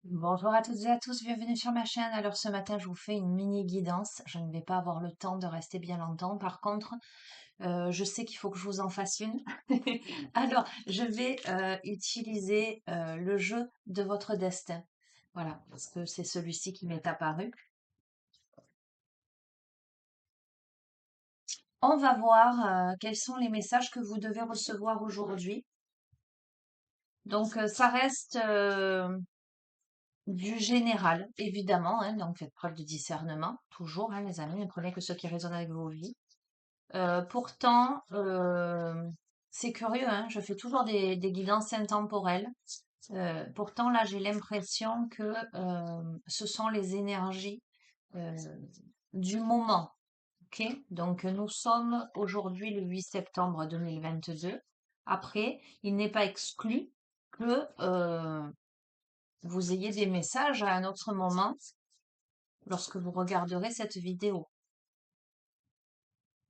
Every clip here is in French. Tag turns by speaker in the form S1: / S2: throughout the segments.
S1: Bonjour à toutes et à tous, bienvenue sur ma chaîne. Alors ce matin, je vous fais une mini guidance. Je ne vais pas avoir le temps de rester bien longtemps. Par contre, je sais qu'il faut que je vous en fasse une. Alors, je vais utiliser le jeu de votre destin. Voilà, parce que c'est celui-ci qui m'est apparu. On va voir quels sont les messages que vous devez recevoir aujourd'hui. Donc, ça reste du général, évidemment, hein, donc faites preuve de discernement, toujours, hein, les amis, ne prenez que ce qui résonne avec vos vies. Pourtant, c'est curieux, hein, je fais toujours des guidances intemporelles. Pourtant, là, j'ai l'impression que ce sont les énergies euh, du moment. Ok. Donc, nous sommes aujourd'hui le 8 septembre 2022. Après, il n'est pas exclu que vous ayez des messages à un autre moment lorsque vous regarderez cette vidéo.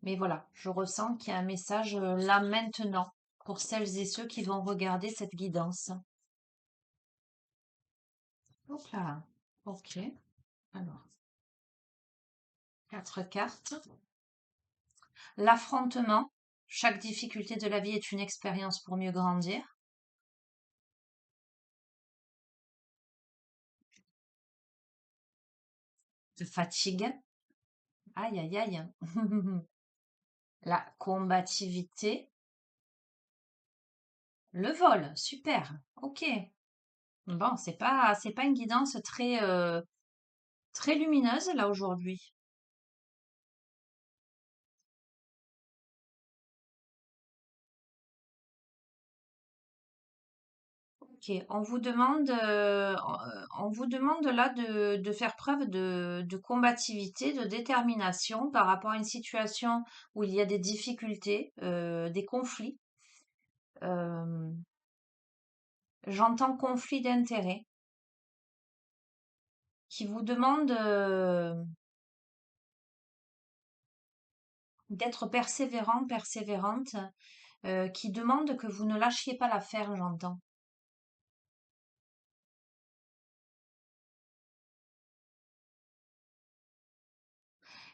S1: Mais voilà, je ressens qu'il y a un message là maintenant pour celles et ceux qui vont regarder cette guidance. Hop là. Ok. Alors, quatre cartes. L'affrontement. Chaque difficulté de la vie est une expérience pour mieux grandir. De fatigue. Aïe, aïe, aïe. La combativité. Le vol. Super. Ok. Bon, c'est pas une guidance très lumineuse là aujourd'hui. Ok, on vous demande là de faire preuve de combativité, de détermination par rapport à une situation où il y a des difficultés, des conflits. Euh, J'entends conflit d'intérêts qui vous demande d'être persévérant, persévérante, qui demande que vous ne lâchiez pas l'affaire, j'entends,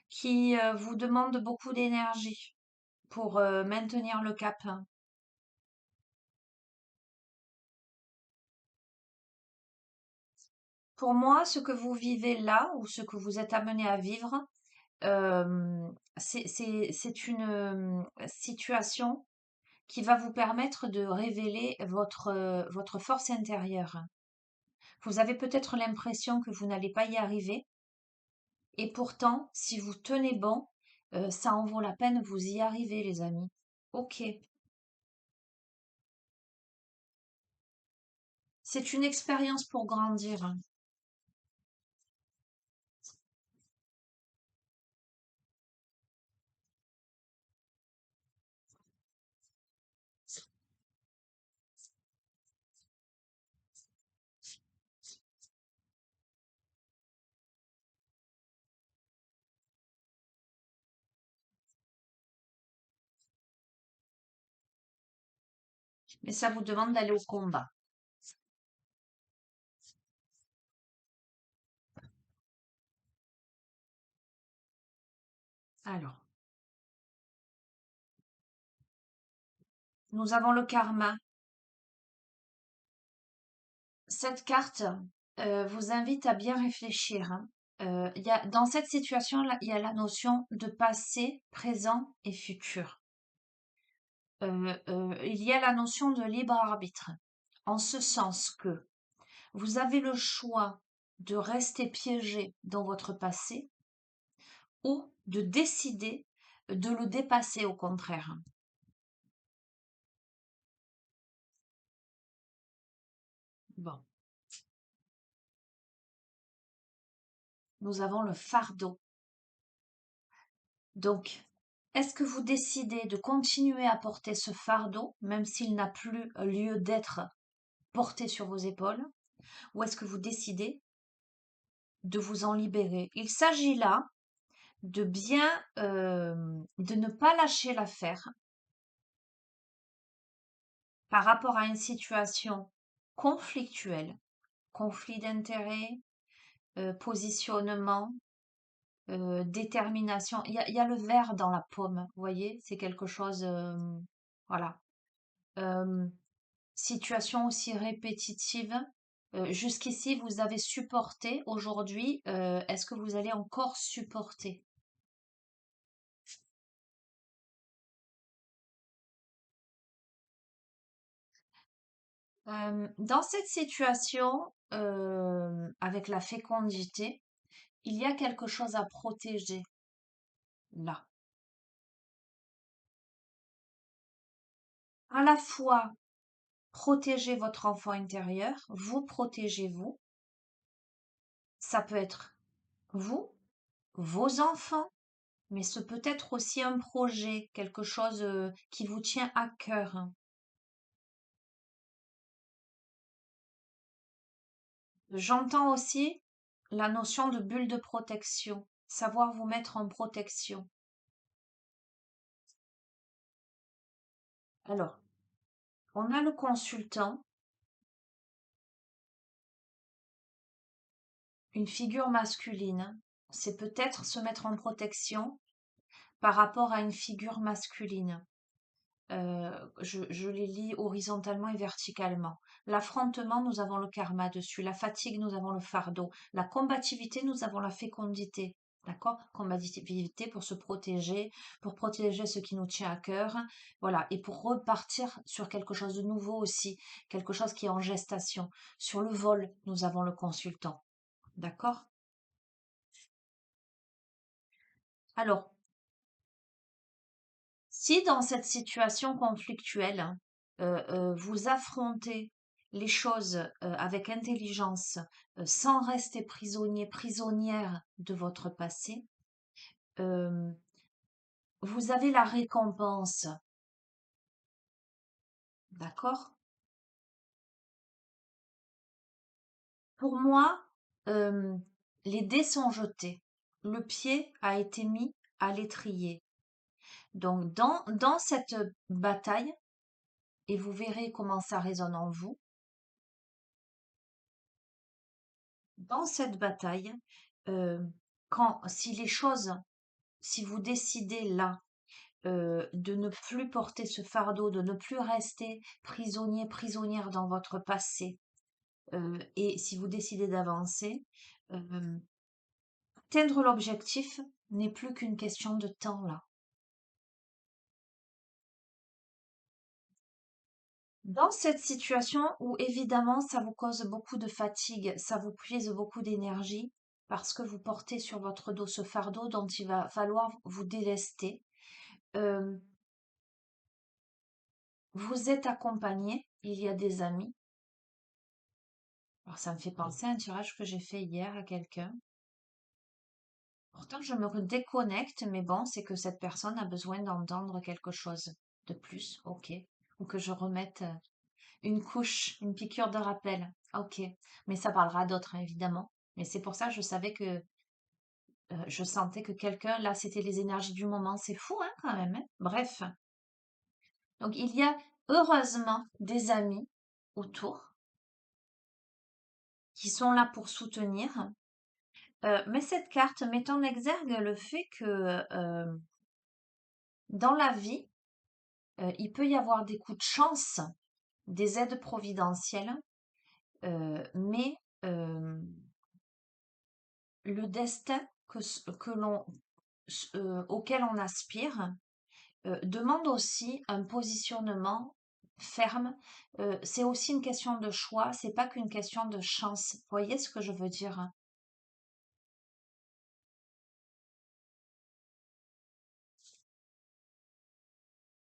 S1: qui vous demande beaucoup d'énergie pour maintenir le cap. Pour moi, ce que vous vivez là ou ce que vous êtes amené à vivre, c'est une situation qui va vous permettre de révéler votre force intérieure. Vous avez peut-être l'impression que vous n'allez pas y arriver, et pourtant, si vous tenez bon, ça en vaut la peine, vous y arrivez, les amis. Ok, c'est une expérience pour grandir. Mais ça vous demande d'aller au combat. Alors, nous avons le karma. Cette carte vous invite à bien réfléchir, hein. Dans cette situation-là, il y a la notion de passé, présent et futur. Il y a la notion de libre arbitre, en ce sens que vous avez le choix de rester piégé dans votre passé ou de décider de le dépasser au contraire. Bon, nous avons le fardeau. Donc, est-ce que vous décidez de continuer à porter ce fardeau, même s'il n'a plus lieu d'être porté sur vos épaules, ou est-ce que vous décidez de vous en libérer? Il s'agit là de bien, de ne pas lâcher l'affaire par rapport à une situation conflictuelle, conflit d'intérêts, positionnement, détermination. Il y a le vert dans la pomme, vous voyez? C'est quelque chose, voilà. Euh, Situation aussi répétitive. Jusqu'ici, vous avez supporté. Aujourd'hui, est-ce que vous allez encore supporter? Dans cette situation, avec la fécondité, il y a quelque chose à protéger là. À la fois, protéger votre enfant intérieur, vous protégez vous. Ça peut être vous, vos enfants, mais ce peut être aussi un projet, quelque chose qui vous tient à cœur. J'entends aussi la notion de bulle de protection, savoir vous mettre en protection. Alors, on a le consultant, une figure masculine. C'est peut-être se mettre en protection par rapport à une figure masculine. Je les lis horizontalement et verticalement. L'affrontement, nous avons le karma dessus. La fatigue, nous avons le fardeau. La combativité, nous avons la fécondité. D'accord? Combativité pour se protéger, pour protéger ce qui nous tient à cœur. Voilà. Et pour repartir sur quelque chose de nouveau aussi, quelque chose qui est en gestation. Sur le vol, nous avons le consultant. D'accord? Alors, si dans cette situation conflictuelle, vous affrontez les choses avec intelligence, sans rester prisonnier, prisonnière de votre passé, euh, vous avez la récompense, d'accord? Pour moi, euh, les dés sont jetés. Le pied a été mis à l'étrier. Donc, dans cette bataille, et vous verrez comment ça résonne en vous, dans cette bataille, euh, si les choses, si vous décidez là de ne plus porter ce fardeau, de ne plus rester prisonnier, prisonnière dans votre passé, et si vous décidez d'avancer, euh, atteindre l'objectif n'est plus qu'une question de temps là. Dans cette situation où évidemment ça vous cause beaucoup de fatigue, ça vous puise beaucoup d'énergie, parce que vous portez sur votre dos ce fardeau dont il va falloir vous délester, euh, vous êtes accompagné, il y a des amis. Alors ça me fait penser à un tirage que j'ai fait hier à quelqu'un. Pourtant je me déconnecte, mais bon, c'est que cette personne a besoin d'entendre quelque chose de plus, ok. Ou que je remette une couche, une piqûre de rappel, ok. Mais ça parlera d'autres, hein, évidemment. Mais c'est pour ça que je savais que je sentais que quelqu'un, là, c'était les énergies du moment. C'est fou, hein, quand même, hein. Bref. Donc il y a heureusement des amis autour qui sont là pour soutenir. Mais cette carte met en exergue le fait que dans la vie, il peut y avoir des coups de chance, des aides providentielles, mais euh, le destin auquel on aspire demande aussi un positionnement ferme. C'est aussi une question de choix, c'est pas qu'une question de chance. Vous voyez ce que je veux dire? Hein?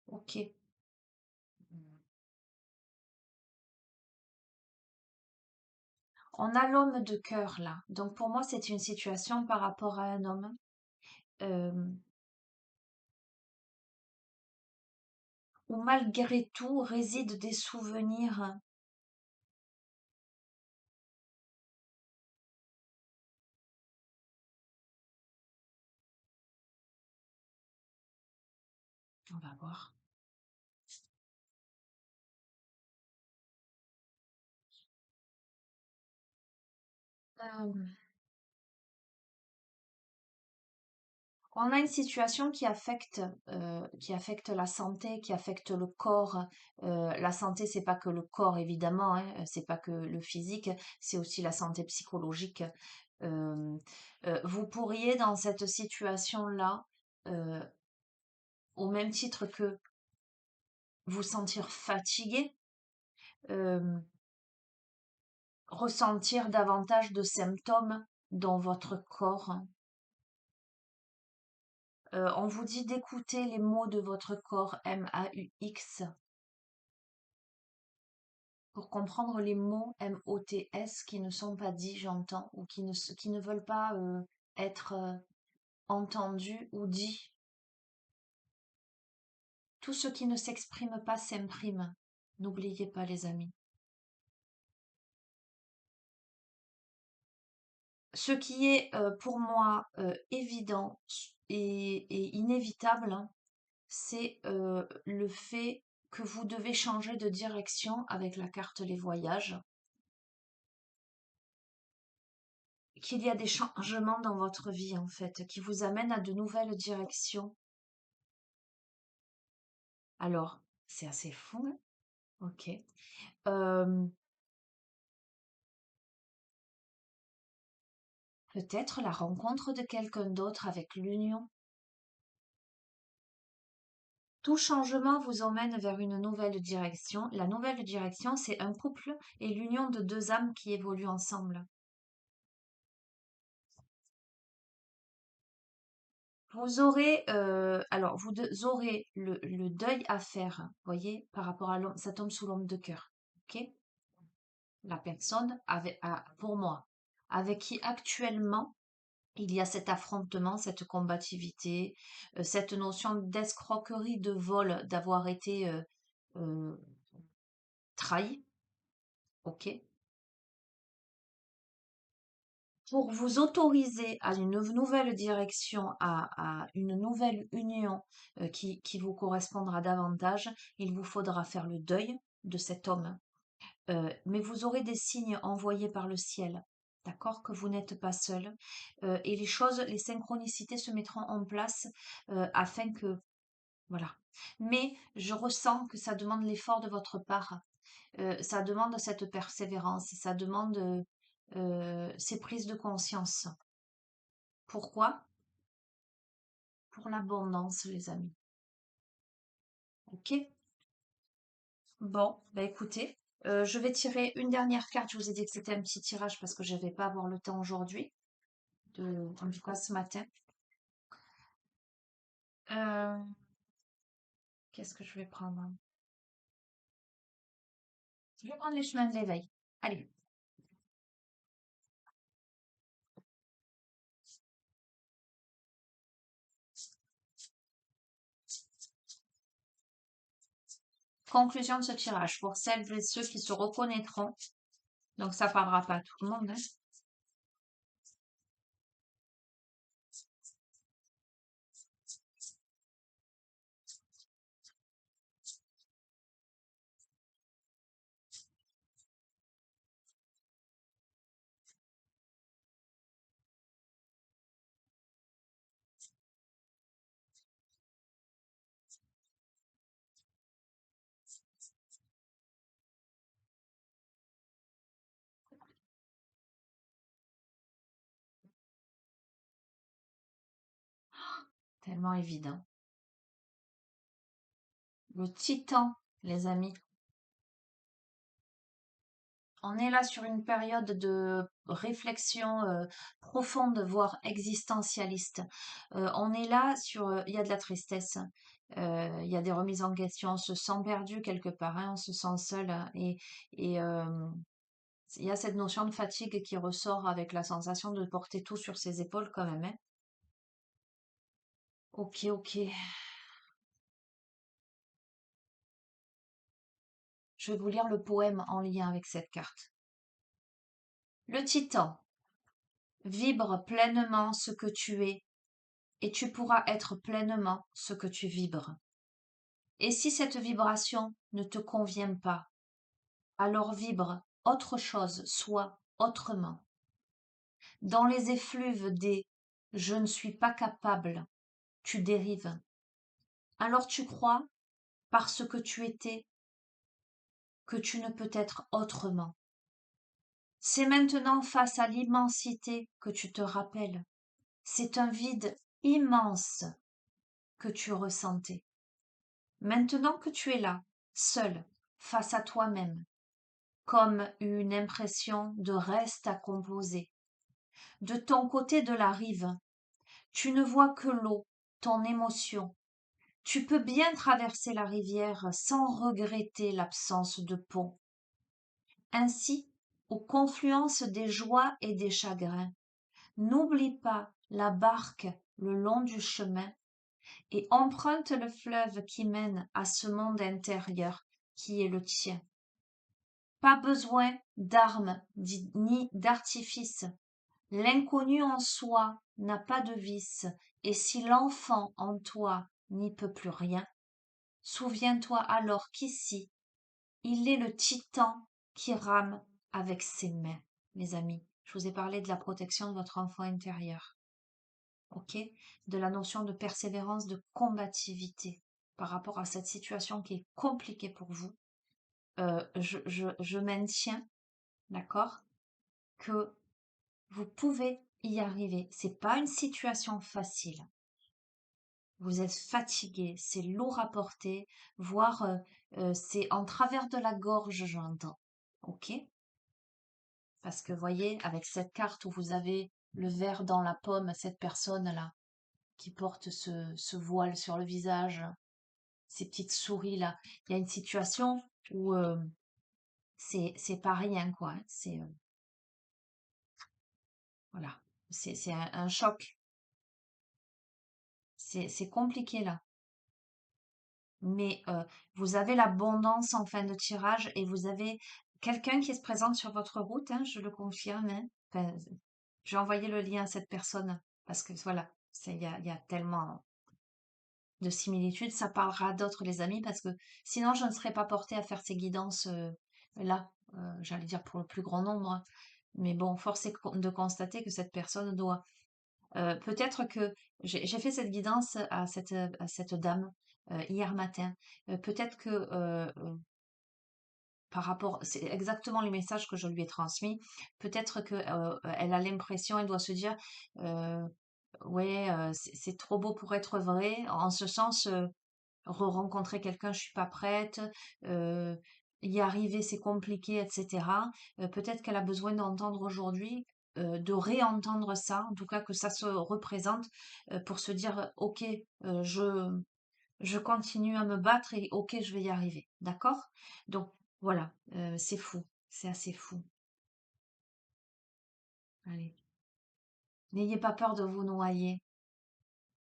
S1: Ok. On a l'homme de cœur là. Donc pour moi, c'est une situation par rapport à un homme euh, où malgré tout résident des souvenirs. On va voir. Euh, On a une situation qui affecte la santé, qui affecte le corps. La santé, c'est pas que le corps, évidemment, hein, c'est pas que le physique, c'est aussi la santé psychologique. Euh, Vous pourriez, dans cette situation-là, euh, au même titre que vous sentir fatigué, euh, ressentir davantage de symptômes dans votre corps. On vous dit d'écouter les mots de votre corps, MAUX, pour comprendre les mots MOTS qui ne sont pas dits, j'entends, ou qui ne veulent pas être entendus ou dits. Tout ce qui ne s'exprime pas s'imprime. N'oubliez pas, les amis. Ce qui est pour moi évident et inévitable, hein, c'est le fait que vous devez changer de direction avec la carte Les Voyages, qu'il y a des changements dans votre vie en fait, qui vous amènent à de nouvelles directions. Alors, c'est assez fou, hein. Ok. Euh, Peut-être la rencontre de quelqu'un d'autre avec l'union. Tout changement vous emmène vers une nouvelle direction. La nouvelle direction, c'est un couple et l'union de deux âmes qui évoluent ensemble. Vous aurez, alors aurez le deuil à faire, voyez, par rapport à l'homme, cet homme sous l'homme de cœur. Ok? La personne pour moi, avec qui actuellement il y a cet affrontement, cette combativité, cette notion d'escroquerie, de vol, d'avoir été euh, trahi, ok? Pour vous autoriser à une nouvelle direction, à une nouvelle union qui vous correspondra davantage, il vous faudra faire le deuil de cet homme. Mais vous aurez des signes envoyés par le ciel, d'accord, que vous n'êtes pas seul. Et les choses, les synchronicités se mettront en place afin que, voilà. Mais je ressens que ça demande l'effort de votre part. Ça demande cette persévérance, ça demande ces prises de conscience. Pourquoi? Pour l'abondance, les amis. Ok? Bon, bah écoutez, je vais tirer une dernière carte. Je vous ai dit que c'était un petit tirage parce que je ne vais pas avoir le temps aujourd'hui, en tout cas ce matin. Euh, Qu'est-ce que je vais prendre? Je vais prendre les chemins de l'éveil. Allez, conclusion de ce tirage pour celles et ceux qui se reconnaîtront. Donc ça parlera pas à tout le monde, hein. Tellement évident. Le titan, les amis. On est là sur une période de réflexion profonde, voire existentialiste. On est là sur, il y a de la tristesse, il y a des remises en question, on se sent perdu quelque part, hein, on se sent seul, hein, et il y a cette notion de fatigue qui ressort avec la sensation de porter tout sur ses épaules quand même, hein. Ok, ok. Je vais vous lire le poème en lien avec cette carte. Le Titan, vibre pleinement ce que tu es et tu pourras être pleinement ce que tu vibres. Et si cette vibration ne te convient pas, alors vibre autre chose, soit autrement. Dans les effluves des je ne suis pas capable, tu dérives. Alors tu crois, parce que tu étais, que tu ne peux être autrement. C'est maintenant face à l'immensité que tu te rappelles. C'est un vide immense que tu ressentais. Maintenant que tu es là, seul, face à toi-même, comme une impression de reste à composer. De ton côté de la rive, tu ne vois que l'eau, ton émotion. Tu peux bien traverser la rivière sans regretter l'absence de pont. Ainsi, aux confluences des joies et des chagrins, n'oublie pas la barque le long du chemin et emprunte le fleuve qui mène à ce monde intérieur qui est le tien. Pas besoin d'armes ni d'artifices. L'inconnu en soi n'a pas de vice, et si l'enfant en toi n'y peut plus rien, souviens-toi alors qu'ici, il est le titan qui rame avec ses mains, mes amis. Je vous ai parlé de la protection de votre enfant intérieur, ok? De la notion de persévérance, de combativité par rapport à cette situation qui est compliquée pour vous. Je maintiens, d'accord, que vous pouvez y arriver. C'est pas une situation facile. Vous êtes fatigué, c'est lourd à porter, voire c'est en travers de la gorge, j'entends. Ok? Parce que voyez, avec cette carte où vous avez le verre dans la pomme, cette personne-là qui porte ce voile sur le visage, ces petites souris-là, il y a une situation où c'est pas rien, quoi, hein. C'est voilà, c'est un choc. C'est compliqué là. Mais vous avez l'abondance en fin de tirage et vous avez quelqu'un qui se présente sur votre route, hein, je le confirme, hein. Enfin, j'ai envoyé le lien à cette personne parce que voilà, il y a tellement de similitudes. Ça parlera à d'autres, les amis, parce que sinon je ne serais pas portée à faire ces guidances là, j'allais dire pour le plus grand nombre, hein. Mais bon, force est de constater que cette personne doit peut-être que j'ai fait cette guidance à cette dame hier matin. Peut-être que par rapport, c'est exactement les messages que je lui ai transmis. Peut-être que elle a l'impression, elle doit se dire, euh, ouais, c'est trop beau pour être vrai. En ce sens, re-rencontrer quelqu'un, je suis pas prête. euh, Y arriver, c'est compliqué, etc. Peut-être qu'elle a besoin d'entendre aujourd'hui, de réentendre ça, en tout cas que ça se représente, pour se dire, ok, je continue à me battre et ok, je vais y arriver. D'accord? Donc voilà, c'est fou, c'est assez fou. Allez, n'ayez pas peur de vous noyer.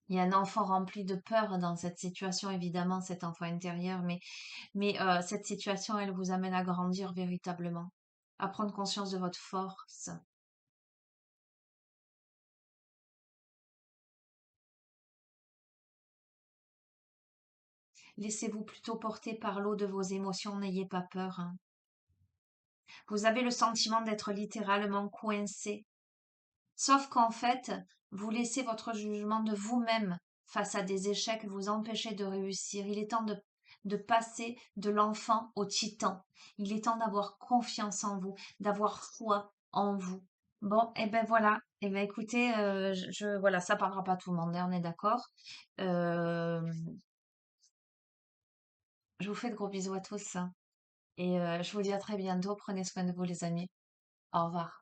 S1: Il y a un enfant rempli de peur dans cette situation, évidemment, cet enfant intérieur, mais cette situation, elle vous amène à grandir véritablement, à prendre conscience de votre force. Laissez-vous plutôt porter par l'eau de vos émotions, n'ayez pas peur, hein. Vous avez le sentiment d'être littéralement coincé, sauf qu'en fait, vous laissez votre jugement de vous-même face à des échecs vous empêcher de réussir. Il est temps de passer de l'enfant au titan. Il est temps d'avoir confiance en vous, d'avoir foi en vous. Bon, et ben voilà. Et ben écoutez, voilà, ça parlera pas à tout le monde, hein, on est d'accord. Euh, je vous fais de gros bisous à tous, hein, et je vous dis à très bientôt. Prenez soin de vous, les amis. Au revoir.